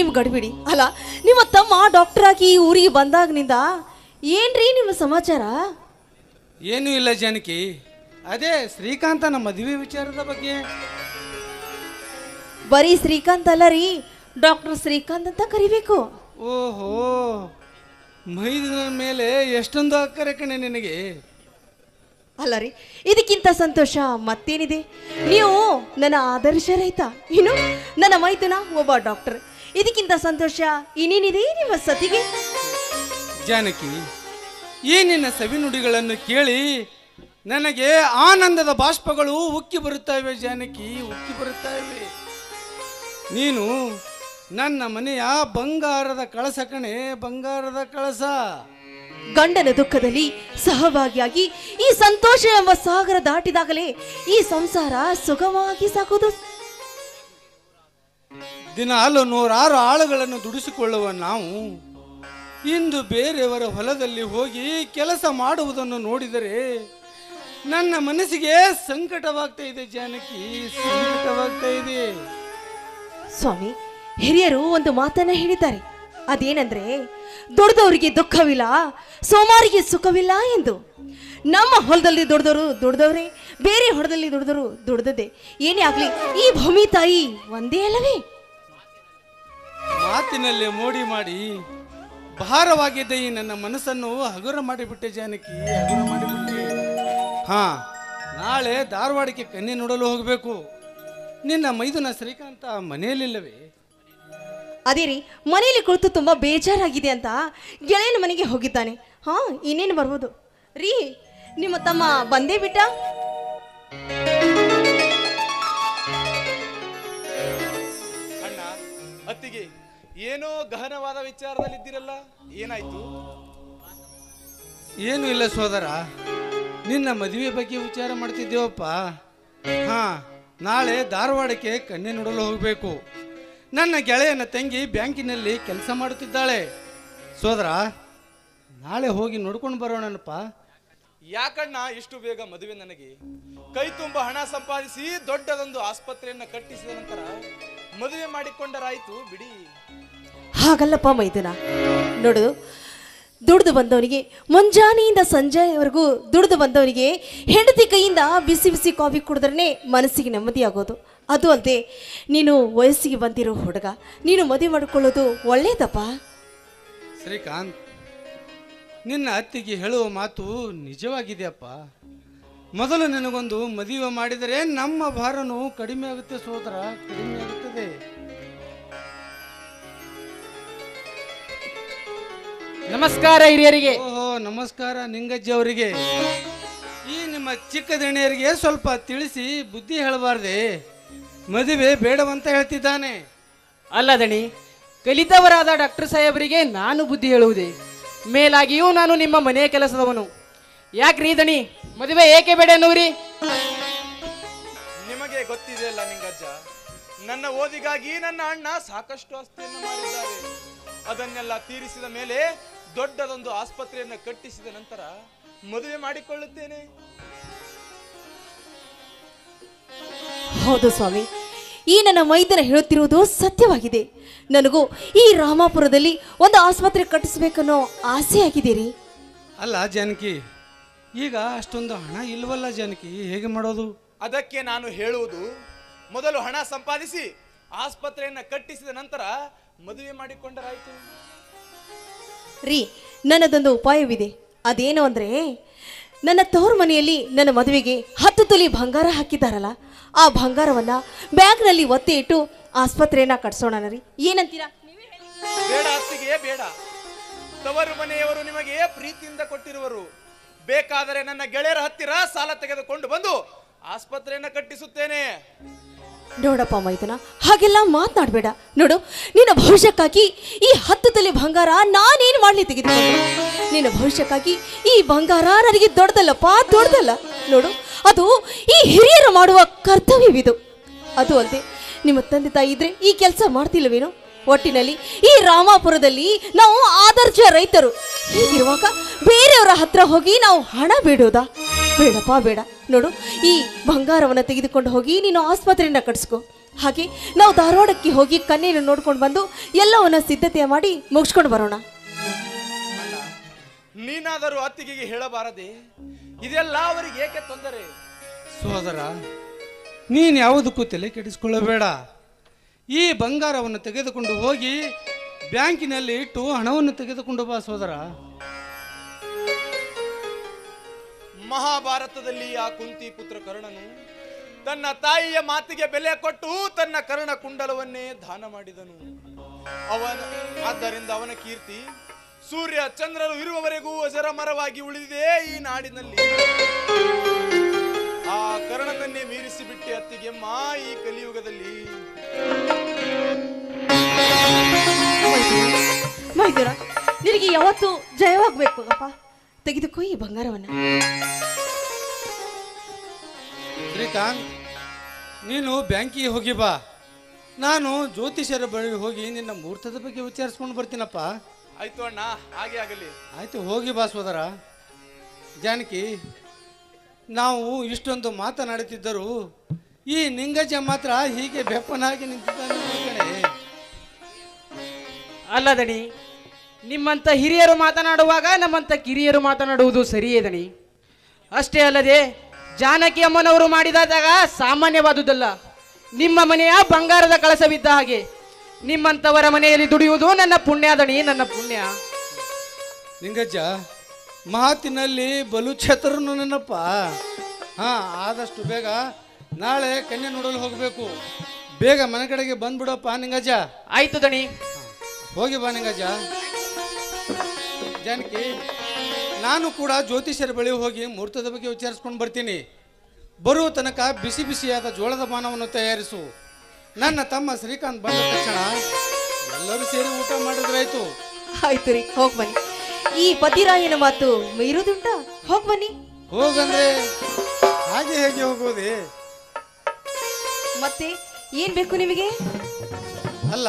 ನಿಮ್ಗೆ ಗಡಿಬಿಡಿ ಅಲ್ಲ. ನಿಮ್ಮ ತಮ್ಮ ಡಾಕ್ಟರ್ ಆಗಿ ಈ ಊರಿಗೆ ಬಂದಾಗಿನಿಂದ ಏನ್ರಿ ನಿಮ್ಮ ಸಮಾಚಾರ? ಏನೂ ಇಲ್ಲ ಜಾನಕಿ, ಅದೇ ಶ್ರೀಕಾಂತನ ಮದುವೆ ವಿಚಾರದ ಬಗ್ಗೆ. ಬರೀ ಶ್ರೀಕಾಂತ್ ಅಲ್ಲ ರೀ, ಡಾಕ್ಟರ್ ಶ್ರೀಕಾಂತ್ ಅಂತ ಕರಿಬೇಕು. ಓಹೋ, ಮೈದನ ಮೇಲೆ ಎಷ್ಟೊಂದು ಅಕ್ಕರೆ ಕಣೆ ನಿನಗೆ. ಅಲ್ಲ ರೀ, ಇದಕ್ಕಿಂತ ಸಂತೋಷ ಮತ್ತೇನಿದೆ? ನೀವು ನನ್ನ ಆದರ್ಶ ರೈತ, ಇನ್ನು ನನ್ನ ಮೈದುನ ಒಬ್ಬ ಡಾಕ್ಟರ್. ಇದಕ್ಕಿಂತ ಸಂತೋಷ ಇನ್ನೇನಿದೆ ನಿಮ್ಮ ಸತಿಗೆ? ಜಾನಕಿ, ಈ ನಿನ್ನ ಸವಿನುಡಿಗಳನ್ನು ಕೇಳಿ ನನಗೆ ಆನಂದದ ಬಾಷ್ಪಗಳು ಉಕ್ಕಿ ಬರುತ್ತವೆ. ಜಾನಕಿ, ಉಕ್ಕಿ ಬರುತ್ತವೆ. ನೀನು ನನ್ನ ಮನೆಯ ಬಂಗಾರದ ಕಳಸ ಕಣೆ, ಬಂಗಾರದ ಕಳಸ. ಗಂಡನ ದುಃಖದಲ್ಲಿ ಸಹಭಾಗಿಯಾಗಿ ಈ ಸಂತೋಷ ಎಂಬ ಸಾಗರ ದಾಟಿದಾಗಲೇ ಈ ಸಂಸಾರ ಸುಗಮವಾಗಿ ಸಾಗುವುದು. ದಿನಾಲು 106 ಆಳುಗಳನ್ನು ದುಡಿಸಿಕೊಳ್ಳುವ ನಾವು ಇಂದು ಬೇರೆಯವರ ಹೊಲದಲ್ಲಿ ಹೋಗಿ ಕೆಲಸ ಮಾಡುವುದನ್ನು ನೋಡಿದರೆ ನನ್ನ ಮನಸ್ಸಿಗೆ ಸಂಕಟವಾಗ್ತಾ ಇದೆ. ಜಾನಕಿ, ಸಂಕಟವಾಗ್ತಾ ಇದೆ. ಸ್ವಾಮಿ, ಹಿರಿಯರು ಒಂದು ಮಾತನ್ನ ಹೇಳಿದ್ದಾರೆ. ಅದೇನೆಂದ್ರೆ, ದುಡ್ದವರಿಗೆ ದುಃಖವಿಲ್ಲ, ಸೋಮಾರಿಗೆ ಸುಖವಿಲ್ಲ ಎಂದು. ನಮ್ಮ ಹೊಲದಲ್ಲಿ ದುಡ್ದವರು ದುಡ್ದವ್ರೆ, ಬೇರೆ ಹೊಲದಲ್ಲಿ ದುಡ್ದವರು ದುಡ್ದದೆ. ಏನೇ ಆಗ್ಲಿ ಈ ಭೂಮಿ ತಾಯಿ ಒಂದೇ ಅಲ್ಲವೇ? ಮಾತಿನಲ್ಲೇ ಮೋಡಿ ಮಾಡಿ ಭಾರವಾಗಿದ್ದ ಈ ನನ್ನ ಮನಸ್ಸನ್ನು ಹಗುರ ಮಾಡಿಬಿಟ್ಟೆ. ಜಾನಕಿ, ಹಗುರ ಮಾಡಿಬಿಟ್ಟೆ. ಹಾ, ನಾಳೆ ಧಾರವಾಡಕ್ಕೆ ಕನ್ಯೆ ನೋಡಲು ಹೋಗಬೇಕು. ನಿನ್ನ ಮೈದುನ ಶ್ರೀಕಾಂತ ಮನೆಯಲ್ಲಿಲ್ಲವೇ? ಅದೇ ರೀ, ಮನೆಯಲ್ಲಿ ಕುಳಿತು ತುಂಬಾ ಬೇಜಾರಾಗಿದೆ ಅಂತ ಗೆಳೆಯನ ಮನೆಗೆ ಹೋಗಿದ್ದಾನೆ. ಹಾ, ಇನ್ನೇನು ಬರ್ಬೋದು ರೀ. ನಿಮ್ಮ ತಮ್ಮ ಬಂದೇ ಬಿಟ್ಟ? ಅಣ್ಣ, ಅತ್ತಿಗೆ ಏನೋ ಗಹನವಾದ ವಿಚಾರದಲ್ಲಿದ್ದೀರಲ್ಲ, ಏನಾಯ್ತು? ಏನು ಇಲ್ಲ ಸೋದರ, ನಿನ್ನ ಮದುವೆ ಬಗ್ಗೆ ವಿಚಾರ ಮಾಡ್ತಿದ್ದೇವಪ್ಪ. ಹಾ, ನಾಳೆ ಧಾರವಾಡಕ್ಕೆ ಕನ್ಯೆ ನೋಡಲು ಹೋಗಬೇಕು. ನನ್ನ ಗೆಳೆಯನ ತಂಗಿ ಬ್ಯಾಂಕಿನಲ್ಲಿ ಕೆಲಸ ಮಾಡುತ್ತಿದ್ದಾಳೆ. ಸೋದರ, ನಾಳೆ ಹೋಗಿ ನೋಡ್ಕೊಂಡು ಬರೋಣಪ್ಪ. ಯಾಕಣ್ಣ ಇಷ್ಟು ಬೇಗ ಮದುವೆ? ನನಗೆ ಕೈ ತುಂಬ ಹಣ ಸಂಪಾದಿಸಿ ದೊಡ್ಡದೊಂದು ಆಸ್ಪತ್ರೆಯನ್ನ ಕಟ್ಟಿಸಿದ ನಂತರ ಮದುವೆ ಮಾಡಿಕೊಂಡರಾಯ್ತು ಬಿಡಿ. ಹಾಗಲ್ಲಪ್ಪ ಮೈದುನ, ನೋಡು, ದುಡ್ದು ಬಂದವನಿಗೆ ಮುಂಜಾನೆಯಿಂದ ಸಂಜೆವರೆಗೂ ದುಡ್ದು ಬಂದವನಿಗೆ ಹೆಂಡತಿ ಕೈಯಿಂದ ಬಿಸಿ ಬಿಸಿ ಕಾಫಿ ಕುಡಿದ್ರೆ ಮನಸ್ಸಿಗೆ ನೆಮ್ಮದಿಯಾಗೋದು. ಅದು ಅಲ್ಲದೆ ನೀನು ವಯಸ್ಸಿಗೆ ಬಂದಿರೋ ಹುಡುಗ, ನೀನು ಮದುವೆ ಮಾಡಿಕೊಳ್ಳೋದು ಒಳ್ಳೇದಪ್ಪ. ಶ್ರೀಕಾಂತ್, ನಿನ್ನ ಅತ್ತಿಗೆ ಹೇಳುವ ಮಾತು ನಿಜವಾಗಿದೆಯಪ್ಪ. ಮೊದಲು ನಿನಗೊಂದು ಮದುವೆ ಮಾಡಿದರೆ ನಮ್ಮ ಭಾರನು ಕಡಿಮೆ ಆಗುತ್ತೆ ಸೋದರ, ಕಡಿಮೆ ಆಗುತ್ತದೆ. ನಮಸ್ಕಾರ ಹಿರಿಯರಿಗೆ. ಓಹೋ, ನಮಸ್ಕಾರ ನಿಂಗಜ್ಜಿ ಅವರಿಗೆ. ಈ ನಿಮ್ಮ ಚಿಕ್ಕ ದಣಿಯರಿಗೆ ಸ್ವಲ್ಪ ತಿಳಿಸಿ ಬುದ್ಧಿ ಹೇಳಬಾರ್ದೆ? ಮದುವೆ ಬೇಡವಂತ ಹೇಳ್ತಿದ್ದಾನೆ. ಅಲ್ಲ ದಣಿ, ಕಲಿತವರಾದ ಡಾಕ್ಟರ್ ಸಾಹೇಬರಿಗೆ ನಾನು ಬುದ್ಧಿ ಹೇಳುವುದೇ? ಮೇಲಾಗಿಯೂ ನಾನು ನಿಮ್ಮ ಮನೆಯ ಕೆಲಸದವನು. ಯಾಕ್ರಿ ದಣಿ, ಮದುವೆ ಏಕೆ ಬೇಡ ಅನ್ನೋರಿ? ನಿಮಗೆ ಗೊತ್ತಿದೆಯಲ್ಲ ನಿಂಗಜ್ಜ, ನನ್ನ ಓದಿಗಾಗಿ ನನ್ನ ಅಣ್ಣ ಸಾಕಷ್ಟು ಆಸ್ತಿಯನ್ನು ಮಾಡಿದ್ದಾರೆ. ಅದನ್ನೆಲ್ಲ ತೀರಿಸಿದ ಮೇಲೆ ದೊಡ್ಡದೊಂದು ಆಸ್ಪತ್ರೆಯನ್ನು ಕಟ್ಟಿಸಿದ ನಂತರ ಮದುವೆ ಮಾಡಿಕೊಳ್ಳುತ್ತೇನೆ. ಹೌದು ಸ್ವಾಮಿ, ಈ ನನ್ನ ಮೈದನ ಹೇಳುತ್ತಿರುವುದು ಸತ್ಯವಾಗಿದೆ. ನನಗೂ ಈ ರಾಮಾಪುರದಲ್ಲಿ ಒಂದು ಆಸ್ಪತ್ರೆ ಕಟ್ಟಿಸ್ಬೇಕನ್ನೋ ಆಸೆ ಆಗಿದ್ದೀರಿ. ಅಲ್ಲ ಜಾನಕಿ, ಈಗ ಅಷ್ಟೊಂದು ಹಣ ಇಲ್ವಲ್ಲ ಜಾನಕಿ, ಹೇಗೆ ಮಾಡೋದು? ಅದಕ್ಕೆ ನಾನು ಹೇಳುವುದು, ಮೊದಲು ಹಣ ಸಂಪಾದಿಸಿ ಆಸ್ಪತ್ರೆಯನ್ನ ಕಟ್ಟಿಸಿದ ನಂತರ ಮದುವೆ ಮಾಡಿಕೊಂಡರಾಯ್ತು. ರೀ, ನನ್ನದೊಂದು ಉಪಾಯವಿದೆ. ಅದೇನು ಅಂದರೆ, ನನ್ನ ತವರು ಮನೆಯಲ್ಲಿ ನನ್ನ ಮದುವೆಗೆ 10 ತೊಲಿ ಬಂಗಾರ ಹಾಕಿದ್ದಾರಲ್ಲ, ಆ ಬಂಗಾರವನ್ನು ಬ್ಯಾಂಕ್ನಲ್ಲಿ ಒತ್ತಿ ಇಟ್ಟು ಆಸ್ಪತ್ರೆಯನ್ನು ಕಟ್ಸೋಣ ರೀ. ಏನಂತೀರಾ? ಬೇಡ ಅತ್ತಿಗೆ, ಬೇಡ. ತವರು ಮನೆಯವರು ನಿಮಗೆ ಪ್ರೀತಿಯಿಂದ ಕೊಟ್ಟಿರುವರು. ಬೇಕಾದರೆ ನನ್ನ ಗೆಳೆಯರ ಹತ್ತಿರ ಸಾಲ ತೆಗೆದುಕೊಂಡು ಬಂದು ಆಸ್ಪತ್ರೆಯನ್ನ ಕಟ್ಟಿಸುತ್ತೇನೆ. ನೋಡಪ್ಪ ಮೈದನ, ಹಾಗೆಲ್ಲ ಮಾತನಾಡಬೇಡ. ನೋಡು, ನಿನ್ನ ಭವಿಷ್ಯಕ್ಕಾಗಿ ಈ 10 ತೊಲೆ ಬಂಗಾರ ನಾನೇನು ಮಾಡಲಿ ತೆಗೆದುಕೊಂಡು. ನಿನ್ನ ಭವಿಷ್ಯಕ್ಕಾಗಿ ಈ ಬಂಗಾರ ನನಗೆ ದೊಡ್ಡದಲ್ಲಪ್ಪ, ದೊಡ್ಡದಲ್ಲ. ನೋಡು, ಅದು ಈ ಹಿರಿಯರು ಮಾಡುವ ಕರ್ತವ್ಯವಿದು. ಅದು ಅಲ್ಲದೆ ನಿಮ್ಮ ತಂದೆ ತಾಯಿ ಇದ್ರೆ ಈ ಕೆಲಸ ಮಾಡ್ತಿಲ್ಲವೇನೋ? ಒಟ್ಟಿನಲ್ಲಿ ಈ ರಾಮಾಪುರದಲ್ಲಿ ನಾವು ಆದರ್ಶ ರೈತರು. ಹೀಗಿರುವಾಗ ಬೇರೆಯವರ ಹತ್ರ ಹೋಗಿ ನಾವು ಹಣ ಬೇಡೋದಾ? ಬೇಡಪ್ಪ ಬೇಡ. ನೋಡು, ಈ ಬಂಗಾರವನ್ನು ತೆಗೆದುಕೊಂಡು ಹೋಗಿ ನೀನು ಆಸ್ಪತ್ರೆಯನ್ನ ಕಟ್ಸ್ಕೊ. ಹಾಗೆ ನಾವು ಧಾರವಾಡಕ್ಕೆ ಹೋಗಿ ಕನ್ಯೆಯನ್ನು ನೋಡ್ಕೊಂಡು ಬಂದು ಎಲ್ಲವನ್ನ ಸಿದ್ಧತೆ ಮಾಡಿ ಮುಗಿಸ್ಕೊಂಡು ಬರೋಣ. ಅಣ್ಣ, ನೀನಾದರೂ ಅತ್ತಿಗೆಗೆ ಹೇಳಬಾರದೆ? ಇದೆಲ್ಲ ಅವರಿಗೆ ಏಕೆ ತೊಂದರೆ? ಸೋದರ, ನೀನು ಯಾವುದಕ್ಕೂ ತಲೆ ಕೆಡಿಸ್ಕೊಳ್ಳಬೇಡ. ಈ ಬಂಗಾರವನ್ನು ತೆಗೆದುಕೊಂಡು ಹೋಗಿ ಬ್ಯಾಂಕಿನಲ್ಲಿ ಇಟ್ಟು ಹಣವನ್ನು ತೆಗೆದುಕೊಂಡು ಬಾ ಸೋದರ. ಮಹಾಭಾರತದಲ್ಲಿ ಆ ಕುಂತಿ ಪುತ್ರ ಕರ್ಣನು ತನ್ನ ತಾಯಿಯ ಮಾತಿಗೆ ಬೆಲೆ ಕೊಟ್ಟು ತನ್ನ ಕರ್ಣ ಕುಂಡಲವನ್ನೇ ದಾನ ಮಾಡಿದನು. ಆದ್ದರಿಂದ ಅವನ ಕೀರ್ತಿ ಸೂರ್ಯ ಚಂದ್ರರು ಇರುವವರೆಗೂ ಅಜರಮರವಾಗಿ ಉಳಿದಿದೆ ಈ ನಾಡಿನಲ್ಲಿ. ಆ ಕರ್ಣನನ್ನೇ ಮೀರಿಸಿ ಬಿಟ್ಟೆ ಅತ್ತಿಗೆಮ್ಮ ಈ ಕಲಿಯುಗದಲ್ಲಿ. ಮೈದೂರ, ನಿನಗೆ ಯಾವತ್ತು ಜಯವಾಗಬೇಕು ಅಪ್ಪ. ತೆಗೆದುಕೋ ಈ ಬಂಗಾರವನ್ನ. ಶ್ರೀಕಾಂತ್, ನೀನು ಬ್ಯಾಂಕಿಗೆ ಹೋಗಿ ಬಾ. ನಾನು ಜ್ಯೋತಿಷರ ಬಳಿ ಹೋಗಿ ನಿನ್ನ ಮುಹೂರ್ತದ ಬಗ್ಗೆ ವಿಚಾರಿಸ್ಕೊಂಡು ಬರ್ತೀನಪ್ಪ. ಆಯ್ತು ಅಣ್ಣ, ಹಾಗೆ ಆಗಲಿ. ಆಯ್ತು, ಹೋಗಿ ಬಾ ಸೋದರ. ಜಾನಕಿ, ನಾವು ಇಷ್ಟೊಂದು ಮಾತನಾಡುತ್ತಿದ್ದರು ಈ ನಿಂಗಜ್ಜ ಮಾತ್ರ ಹೀಗೆ ಬೆಪ್ಪನಾಗಿ ನಿಂತಿದ್ದಾನೆ. ಅಲ್ಲ ದಣಿ, ನಿಮ್ಮಂಥ ಹಿರಿಯರು ಮಾತನಾಡುವಾಗ ನಮ್ಮಂಥ ಕಿರಿಯರು ಮಾತನಾಡುವುದು ಸರಿಯೇ ದಣಿ. ಅಷ್ಟೇ ಅಲ್ಲದೆ ಜಾನಕಿ ಅಮ್ಮನವರು ಮಾಡಿದಾಗ ಸಾಮಾನ್ಯವಾದುದಲ್ಲ. ನಿಮ್ಮ ಮನೆಯ ಬಂಗಾರದ ಕಳಸವಿದ್ದ ಹಾಗೆ ನಿಮ್ಮಂಥವರ ಮನೆಯಲ್ಲಿ ದುಡಿಯುವುದು ನನ್ನ ಪುಣ್ಯ ದಣಿ, ನನ್ನ ಪುಣ್ಯ. ನಿಂಗಜ್ಜ ಮಾತಿನಲ್ಲಿ ಬಲು ಛತ್ರನು ನೆನಪ್ಪ. ಹಾ, ಆದಷ್ಟು ಬೇಗ ನಾಳೆ ಕನ್ಯೆ ನೋಡಲು ಹೋಗಬೇಕು. ಬೇಗ ಮನೆ ಕಡೆಗೆ ಬಂದ್ಬಿಡಪ್ಪ ನಿಂಗಜ್ಜ. ಆಯ್ತು ದಣಿ, ಹೋಗಿ ಬಾ ನಿಂಗಜ್ಜ. ಜಾನಕಿ, ನಾನು ಕೂಡ ಜ್ಯೋತಿಷರ ಬಳಿ ಹೋಗಿ ಮುಹೂರ್ತದ ಬಗ್ಗೆ ವಿಚಾರಿಸ್ಕೊಂಡು ಬರ್ತೀನಿ. ಬರುವ ತನಕ ಬಿಸಿ ಬಿಸಿಯಾದ ಜೋಳದ ಪಾನವನ್ನು ತಯಾರಿಸು. ನನ್ನ ತಮ್ಮ ಶ್ರೀಕಾಂತ್ ಬಂದ ತಕ್ಷಣ ಎಲ್ಲರೂ ಸೇರಿ ಊಟ ಮಾಡಿದ್ರಾಯ್ತು. ಆಯ್ತು ರೀ, ಹೋಗ್ ಬನ್ನಿ. ಈ ಪತಿರಾಯನ ಮಾತು ಮೀರೋದುಂಟ? ಹೋಗ್ ಬನ್ನಿ. ಹೋಗಂದ್ರೆ ಹಾಗೆ ಹೇಗೆ ಹೋಗೋದೆ? ಮತ್ತೆ ಏನ್ ಬೇಕು ನಿಮಗೆ? ಅಲ್ಲ,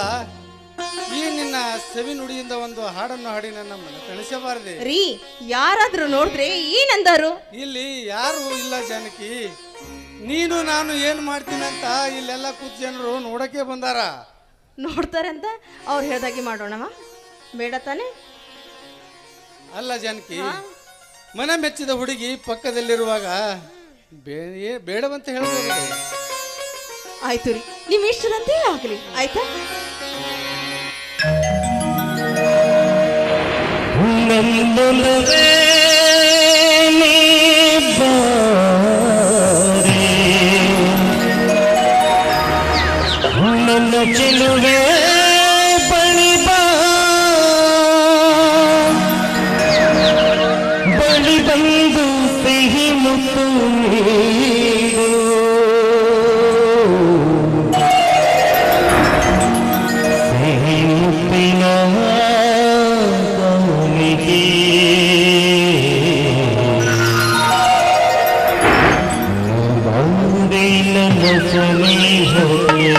ಈ ನಿನ್ನ ಸವಿ ನುಡಿಯಿಂದ ಒಂದು ಹಾಡನ್ನು ಹಾಡಿ ನನ್ನ ಮನ ಕಳಿಸಬಾರದೆ ರೀ? ಯಾರಾದ್ರೂ ನೋಡಿದ್ರೆ ಏನಂದಾರು? ಇಲ್ಲಿ ಯಾರು ಇಲ್ಲ ಜಾನಕಿ. ನೀನು ನಾನು ಏನ್ ಮಾಡ್ತೀನಂತ ಇಲ್ಲೆಲ್ಲ ಕೂತ್ ಜನರು ನೋಡಕ್ಕೆ ಬಂದಾರ. ನೋಡ್ತಾರಂತ ಅವ್ರು ಹೇಳ್ದಾಗೆ ಮಾಡೋಣವ, ಬೇಡ ತಾನೆ? ಅಲ್ಲ ಜಾನಕಿ, ಮನ ಮೆಚ್ಚಿದ ಹುಡುಗಿ ಪಕ್ಕದಲ್ಲಿರುವಾಗ ಬೇಡವಂತ ಹೇಳ್ಬೋದು. ಆಯ್ತು ರೀ, ನಿಮ್ ಇಷ್ಟದಂತೆ ಆಗ್ಲಿ. ಆಯ್ತಾ? ನನ್ನ ಚೆಲುವೆ ಬಳಿ ಬಂದು ಸಿಹಿ ಮುತ್ತು ನೀಡು. ಸಿಹಿ ಮುತ್ತಿನ ಕೌನಿಗೆ ಬಂದೆ ನನ್ನ ಸನಿಹಕ್ಕೆ.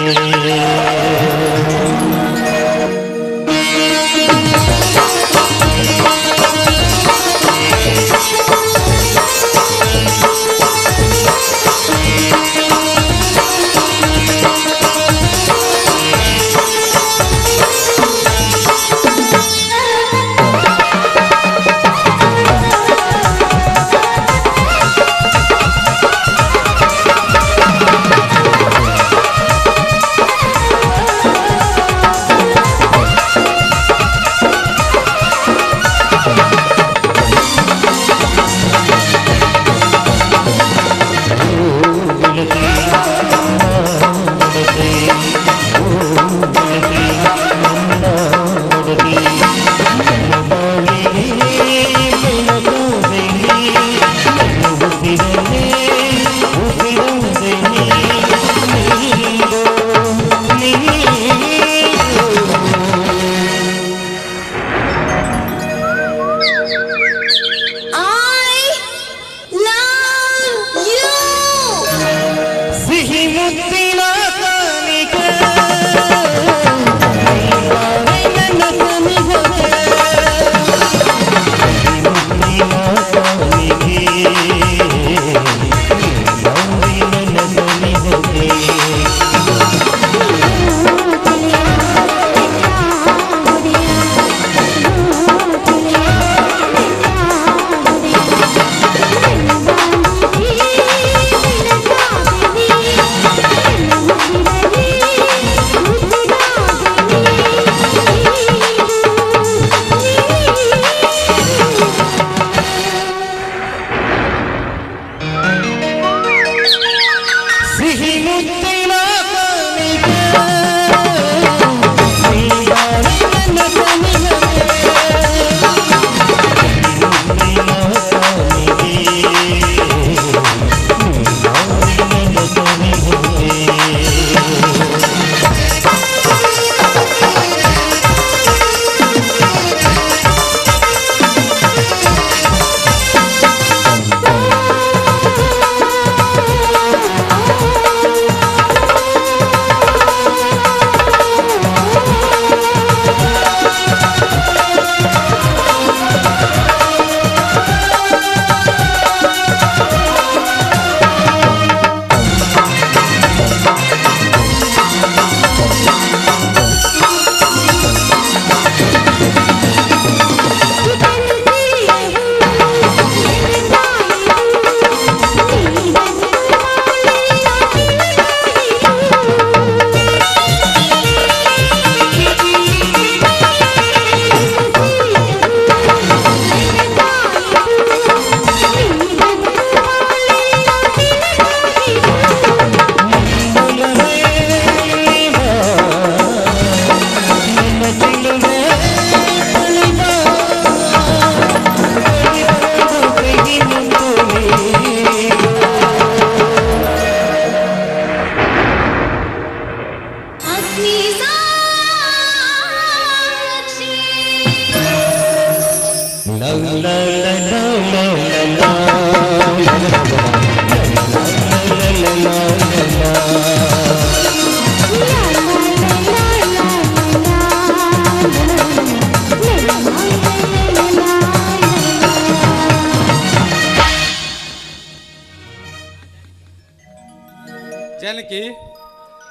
ಜಾನಕಿ,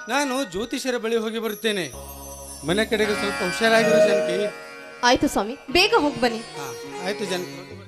ನಾನು ಜ್ಯೋತಿಷರ ಬಳಿ ಹೋಗಿ ಬರುತ್ತೇನೆ. ಮನೆ ಕಡೆಗೆ ಸ್ವಲ್ಪ ಹುಷಾರಾಗಿರು ಜಾನಕಿ. ಆಯ್ತು ಸ್ವಾಮಿ, ಬೇಗ ಹೋಗಿ ಬನ್ನಿ. ಆಯ್ತು ಜಾನಕಿ.